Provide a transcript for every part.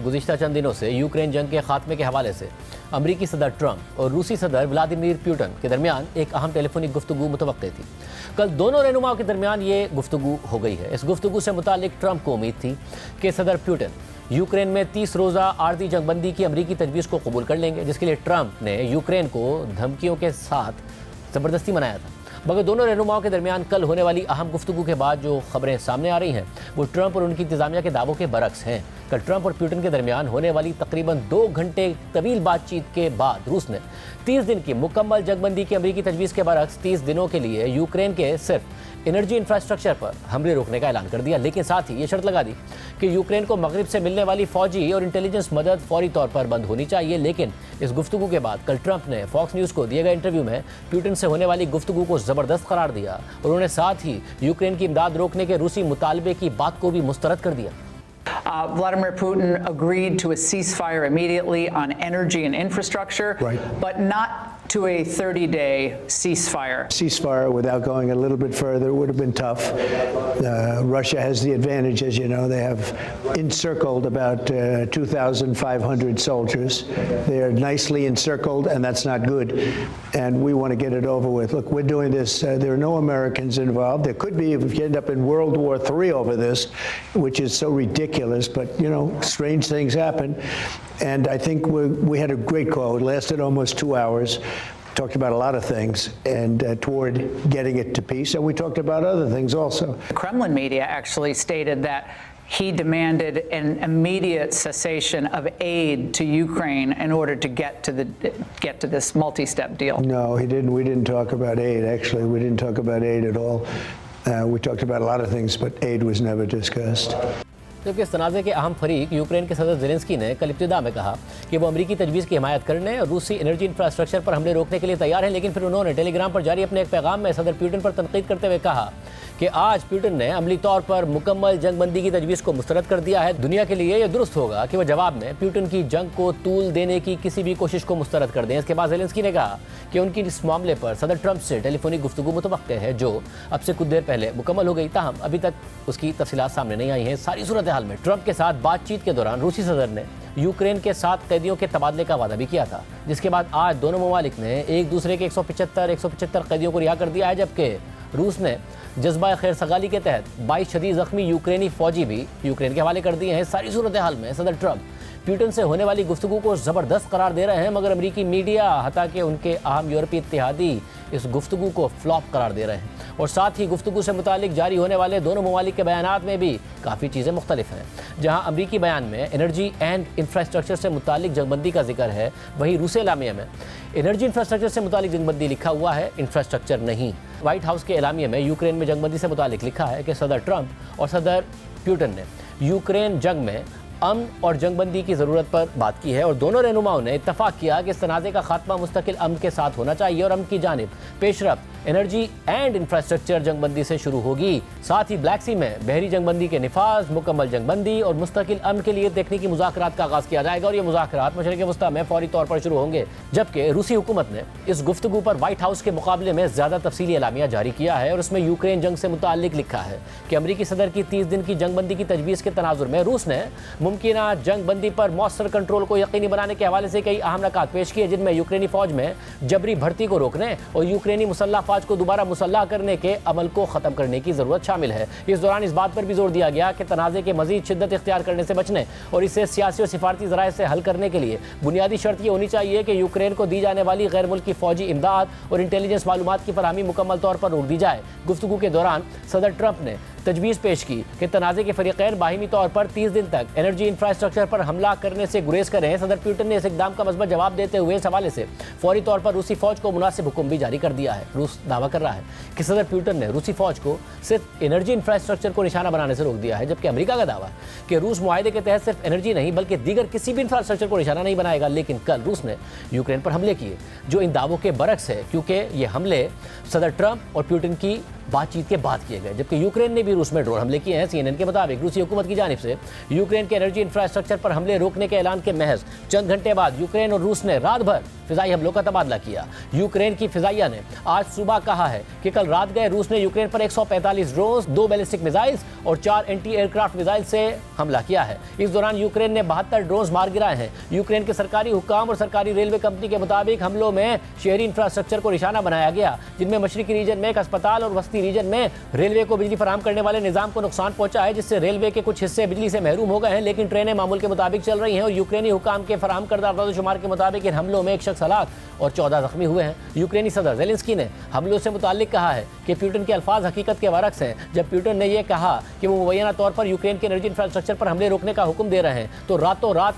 गुज़िश्ता चंद दिनों से यूक्रेन जंग के खात्मे के हवाले से अमरीकी सदर ट्रंप और रूसी सदर व्लादिमीर पुतिन के दरमियान एक अहम टेलीफोनिक गुफ्तगू मुतवक्के थी। कल दोनों रहनुमाओं के दरमियान ये गुफ्तगू हो गई है। इस गुफ्तगू से मुतालिक ट्रंप को उम्मीद थी कि सदर पुतिन यूक्रेन में 30 रोज़ा आर्जी जंगबंदी की अमरीकी तजवीज़ को कबूल कर लेंगे, जिसके लिए ट्रंप ने यूक्रेन को धमकियों के साथ ज़बरदस्ती मनाया था। मगर दोनों रहनुमाओं के दरमियान कल होने वाली अहम गुफ्तगू के बाद जो खबरें सामने आ रही हैं वो ट्रंप और उनकी इंतजामिया के दावों के बरक्स हैं। कल ट्रंप और पुतिन के दरमियान होने वाली तकरीबन 2 घंटे तवील बातचीत के बाद रूस ने 30 दिन की मुकम्मल जंगबंदी की अमरीकी तजवीज़ के बरक्स 30 दिनों के लिए यूक्रेन के सिर्फ एनर्जी इंफ्रास्ट्रक्चर पर हमले रोकने का ऐलान कर दिया, लेकिन साथ ही ये शर्त लगा दी कि यूक्रेन को मगरिब से मिलने वाली फौजी और इंटेलिजेंस मदद फौरी तौर पर बंद होनी चाहिए। लेकिन इस गुफ्तगू के बाद कल ट्रंप ने फॉक्स न्यूज़ को दिए गए इंटरव्यू में पुतिन से होने वाली गुफ्तगू को ज़बरदस्त करार दिया और उन्होंने साथ ही यूक्रेन की इमदाद रोकने के रूसी मुतालबे की बात को भी मुस्तरद कर दिया। Vladimir Putin agreed to a ceasefire immediately on energy and infrastructure, but not to a 30-day ceasefire. Ceasefire without going a little bit further would have been tough. Russia has the advantage, as you know. They have encircled about 2,500 soldiers. They are nicely encircled, and that's not good. And we want to get it over with. Look, we're doing this. There are no Americans involved. There could be if you end up in World War III over this, which is so ridiculous. But, you know, strange things happen. And I think we had a great call. It lasted almost 2 hours. Talked about a lot of things and toward getting it to peace, and we talked about other things also. The Kremlin media actually stated that he demanded an immediate cessation of aid to Ukraine in order to get to this multi-step deal. No, he didn't. We didn't talk about aid. Actually, we didn't talk about aid at all. We talked about a lot of things, but aid was never discussed. जबकि इस तनाज़े के अहम फरीक Ukraine के सदर Zelensky ने कल इब्तिदा में कहा कि वो अमरीकी तजवीज़ की हिमायत करने और रूसी एनर्जी इंफ्रास्ट्रक्चर पर हमले रोकने के लिए तैयार हैं। लेकिन फिर उन्होंने टेलीग्राम पर जारी अपने एक पैगाम में सदर पुतिन पर तनकीद करते हुए कहा कि आज पुतिन ने अमली तौर पर मुकम्मल जंगबंदी की तजवीज़ को मुस्तरद कर दिया है। दुनिया के लिए यह दुरुस्त होगा कि वह जवाब में पुतिन की जंग को तूल देने की किसी भी कोशिश को मुस्तरद कर दें। इसके बाद ज़ेलेंस्की ने कहा कि उनकी इस मामले पर सदर ट्रंप से टेलीफोनिक गुफ्तगू मुतवक्के है, जो अब से कुछ देर पहले मुकम्मल हो गई। ताहम अभी तक उसकी तफसीलात सामने नहीं आई हैं। सारी सूरत हाल में ट्रंप के साथ बातचीत के दौरान रूसी सदर ने यूक्रेन के 7 कैदियों के तबादले का वादा भी किया था, जिसके बाद आज दोनों ममालिक ने एक दूसरे के 175 कैदियों को रिहा कर दिया है। जबकि रूस ने जज्बा खैर सगाली के तहत 22 शदीद ज़ख्मी यूक्रेनी फौजी भी यूक्रेन के हवाले कर दिए हैं। सारी सूरत हाल में सदर ट्रंप पुतिन से होने वाली गुफ्तगू को ज़बरदस्त करार दे रहे हैं, मगर अमरीकी मीडिया हता कि उनके अहम यूरोपीय इत्तेहादी इस गुफ्तगू को फ्लॉप करार दे रहे हैं। और साथ ही गुफ्तगू से मुतालिक जारी होने वाले दोनों ममालिक के बयानात में भी काफ़ी चीज़ें मुख्तलिफ हैं। जहाँ अमरीकी बयान में एनर्जी एंड इंफ्रास्ट्रक्चर से मुतालिक जंगबंदी का जिक्र है, वहीं रूसी एलामिया में एनर्जी इंफ्रास्ट्रक्चर से मुतालिक जंगबंदी लिखा हुआ है, इंफ्रास्ट्रक्चर नहीं। व्हाइट हाउस के एलामिया में यूक्रेन में जंगबंदी से मुतालिक लिखा है कि सदर ट्रंप और सदर पुतिन ने यूक्रेन जंग में अमन और जंगबंदी की ज़रूरत पर बात की है और दोनों रहनुमाओं ने इत्तफाक किया कि इस तनाज़े का खात्मा मुस्तकिल अमन के साथ होना चाहिए और अमन की जानिब पेशरफ्त एनर्जी एंड इंफ्रास्ट्रक्चर जंगबंदी से शुरू होगी। साथ ही ब्लैक सी में बहरी जंगबंदी के निफाज, मुकम्मल जंगबंदी और मुस्तकिल अमन के लिए तकनीकी मुज़ाकरात का आगाज़ किया जाएगा और ये मुज़ाकरात मशरिक़ वस्ता में फौरी तौर पर शुरू होंगे। जबकि रूसी हुकूमत ने इस गुफ्तगू पर व्हाइट हाउस के मुकाबले में ज़्यादा तफसीली एलामिया जारी किया है और उसमें यूक्रेन जंग से मुताल्लिक लिखा है कि अमरीकी सदर की 30 दिन की जंगबंदी की तजवीज़ के तनाजुर में रूस ने मुमकिना जंगबंदी पर मौसर कंट्रोल को यकीनी बनाने के हवाले से कई अहम नकात पेश किए, जिनमें यूक्रेनी फौज में जबरी भर्ती को रोकने और यूक्रेनी मुसल्लह फौज को दोबारा मुसल्लह करने के अमल को ख़त्म करने की ज़रूरत शामिल है। इस दौरान इस बात पर भी जोर दिया गया कि तनाज़े के मज़ीद शिद्दत इख्तियार करने से बचने और इसे सियासी और सिफारती ज़राए से हल करने के लिए बुनियादी शर्त ये होनी चाहिए कि यूक्रेन को दी जाने वाली गैर मुल्की फ़ौजी इमदाद और इंटेलिजेंस मालूमात की फरहमी मुकम्मल तौर पर रोक दी जाए। गुफ्तगू के दौरान सदर ट्रंप ने तजवीज़ पेश की कि तनाज़े के फ़रीक़ैन बाहिमी तौर पर 30 दिन तक एनर्जी इंफ्रास्ट्रक्चर पर हमला करने से गुरेज करें। सदर पुतिन ने इस इक़दाम का मज़बूत जवाब देते हुए इस हवाले से फौरी तौर पर रूसी फ़ौज को मुनासिब हुक्म भी जारी कर दिया है। रूस दावा कर रहा है कि सदर पुतिन ने रूसी फ़ौज को सिर्फ एनर्जी इंफ्रास्ट्रक्चर को निशाना बनाने से रोक दिया है, जबकि अमेरिका का दावा है कि रूस मुआहदे के तहत सिर्फ एनर्जी नहीं बल्कि दीगर किसी भी इंफ्रास्ट्रक्चर को निशाना नहीं बनाएगा। लेकिन कल रूस ने यूक्रेन पर हमले किए जो इन दावों के बरक्स है, क्योंकि ये हमले सदर ट्रंप और पुतिन की बातचीत के बाद किए गए। जबकि यूक्रेन ने भी रूस में ड्रोन हमले किए हैं। CNN के मुताबिक रूसी हुकूमत की जानिब से यूक्रेन के एनर्जी इंफ्रास्ट्रक्चर पर हमले रोकने के ऐलान के महज चंद घंटे बाद यूक्रेन और रूस ने रात भर फिजाई हमलों का तबादला किया। यूक्रेन की फिजाइया ने आज सुबह कहा है कि कल रात गए रूस ने यूक्रेन पर 145 ड्रोन, 2 बैलिस्टिक मिसाइल्स और 4 एंटी एयरक्राफ्ट मिसाइल से हमला किया है। इस दौरान यूक्रेन ने 72 ड्रोन मार गिराए हैं। यूक्रेन के सरकारी हुकाम और सरकारी रेलवे कंपनी के मुताबिक हमलों में शहरी इंफ्रास्ट्रक्चर को निशाना बनाया गया, जिनमें मशरकी रीजन में एक अस्पताल और वस्ती रीजन में रेलवे को बिजली फराहम करने वाले निजाम को नुकसान पहुंचा है, जिससे रेलवे के कुछ हिस्से बिजली से महरूम हो गए हैं। लेकिन ट्रेनें मामूल के मुताबिक चल रही हैं और यूक्रेनी हुकाम के फराहम करदा आदादोशुमार के मुताबिक इन हमलों में एक शख्स हलाक और 14 जख्मी हुए हैं। यूक्रेनी सदर ज़ेलेंस्की ने हमलों से मुताल्लिक कहा है कि प्यूटन के अल्फाज हकीकत के वारक्स हैं। जब प्यूटन ने यह कहा कि वो मुबैना तौर पर यूक्रेन के एनर्जी इंफ्रास्ट्रक्चर पर हमले रोकने का हुक्म दे रहे हैं, तो रातों रात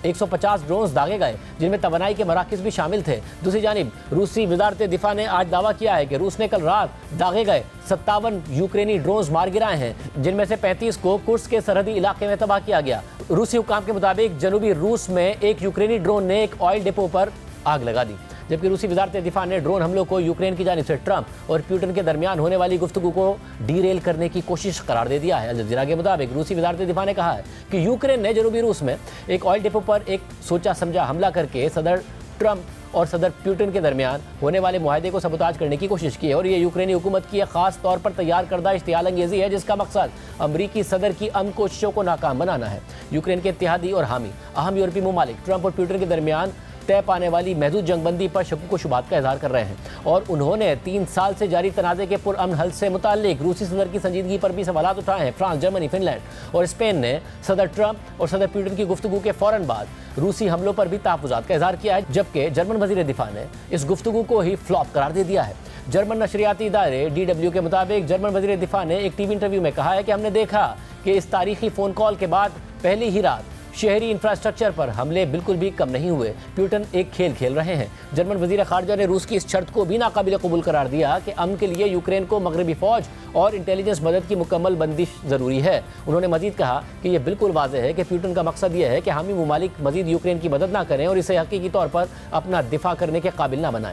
150 ड्रोन्स दागे गए, जिनमें तवानाई के मराकज़ भी शामिल थे। दूसरी जानिब रूसी वज़ारत दिफा ने आज दावा किया है कि रूस ने कल रात दागे गए 57 यूक्रेनी ड्रोन्स मार गिराए हैं, जिनमें से 35 को कुर्स्क के सरहदी इलाके में तबाह किया गया। रूसी हुकाम के मुताबिक जनूबी रूस में एक यूक्रेनी ड्रोन ने एक ऑयल डिपो पर आग लगा दी। जबकि रूसी वज़ारत दिफा ने ड्रोन हमलों को यूक्रेन की जानिब से ट्रंप और प्यूटन के दरमियान होने वाली गुफ्तगू को डीरेल करने की कोशिश करार दे दिया है। अल जज़ीरा के मुताबिक रूसी वज़ारत दिफा ने कहा है कि यूक्रेन ने जनूबी रूस में एक ऑयल डिपो पर एक सोचा समझा हमला करके सदर ट्रंप और सदर प्यूटन के दरमियान होने वाले मुआहदे को सबूताज करने की कोशिश की है। और ये यूक्रेनी हुकूमत की खास तौर पर तैयार करदा इश्तियाल अंगेज़ी है, जिसका मकसद अमरीकी सदर की अमन कोशिशों को नाकाम बनाना है। यूक्रेन के इत्तेहादी और हामी अहम यूरोपीय ममालिक ट्रंप और प्यूटन के दरमियान तय पाने वाली महदूद जंगबंदी पर शक्क व शुबहात का इजहार कर रहे हैं और उन्होंने 3 साल से जारी तनाज़े के पुरअमन हल से मुताल्लिक रूसी सदर की संजीदगी पर भी सवालात उठाए हैं। फ्रांस, जर्मनी, फिनलैंड और स्पेन ने सदर ट्रंप और सदर प्यूटन की गुफ्तगू के फ़ौरन बाद रूसी हमलों पर भी तहफ़्फ़ुज़ात का इजहार किया है, जबकि जर्मन वज़ीर दिफा ने इस गुफ्तगू को ही फ्लॉप करार दे दिया है। जर्मन नशरियाती इदारे DW के मुताबिक जर्मन वज़ीर दिफा ने एक टीवी इंटरव्यू में कहा है कि हमने देखा कि इस तारीखी फ़ोन कॉल के बाद पहली ही रात शहरी इंफ्रास्ट्रक्चर पर हमले बिल्कुल भी कम नहीं हुए। प्यूटन एक खेल खेल रहे हैं। जर्मन वज़ीर ख़ारजा ने रूस की इस शर्त को भी नाकाबिल कबूल करार दिया कि अमन के लिए यूक्रेन को मगरबी फ़ौज और इंटेलिजेंस मदद की मुकम्मल बंदिश ज़रूरी है। उन्होंने मजीद कहा कि यह बिल्कुल वाज़ेह है कि प्यूटन का मकसद यह है कि हामी ममालिक मजीद यूक्रेन की मदद ना करें और इसे हकीकी तौर पर अपना दिफा करने के काबिल ना बनाएं।